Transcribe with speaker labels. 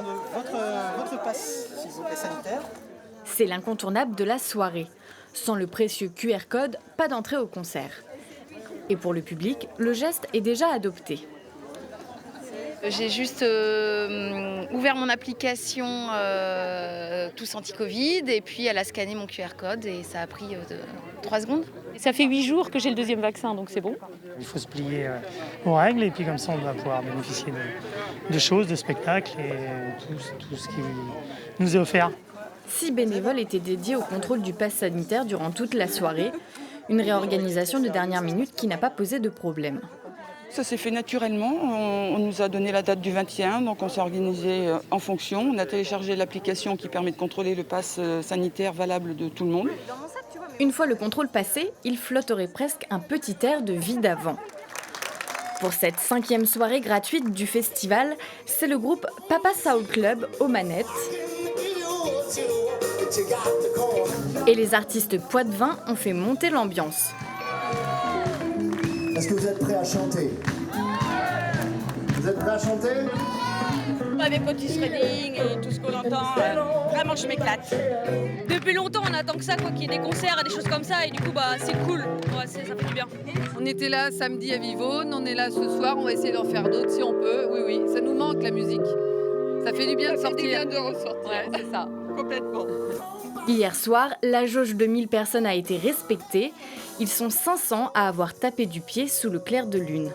Speaker 1: Votre passe, s'il vous plaît, sanitaire.
Speaker 2: C'est l'incontournable de la soirée. Sans le précieux QR code, pas d'entrée au concert. Et pour le public, le geste est déjà adopté.
Speaker 3: J'ai juste ouvert mon application Tous Anti-Covid et puis elle a scanné mon QR code et ça a pris 3 secondes.
Speaker 4: Ça fait 8 jours que j'ai le deuxième vaccin, donc c'est bon.
Speaker 5: Il faut se plier aux règles et puis comme ça on va pouvoir bénéficier de choses, de spectacles et tout ce qui nous est offert.
Speaker 2: 6 bénévoles étaient dédiés au contrôle du pass sanitaire durant toute la soirée. Une réorganisation de dernière minute qui n'a pas posé de problème.
Speaker 6: Ça s'est fait naturellement. On nous a donné la date du 21, donc on s'est organisé en fonction. On a téléchargé l'application qui permet de contrôler le pass sanitaire valable de tout le monde.
Speaker 2: Une fois le contrôle passé, il flotterait presque un petit air de vie d'avant. Pour cette 5e soirée gratuite du festival, c'est le groupe Papa Soul Club aux manettes. Et les artistes Poitvin ont fait monter l'ambiance.
Speaker 7: Est-ce que vous êtes prêts à chanter? Vous êtes prêts à chanter?
Speaker 8: Avec Otis Redding et tout ce qu'on entend, vraiment je m'éclate. Depuis longtemps on attend que ça, qu'il y ait des concerts, des choses comme ça et du coup c'est cool, ouais, ça fait du bien.
Speaker 9: On était là samedi à Vivonne, on est là ce soir, on va essayer d'en faire d'autres si on peut. Oui, ça nous manque la musique. Ça fait du bien de sortir. Ça fait du bien de ressortir. Ouais, c'est ça.
Speaker 8: Complètement.
Speaker 2: Hier soir, la jauge de 1000 personnes a été respectée. Ils sont 500 à avoir tapé du pied sous le clair de lune.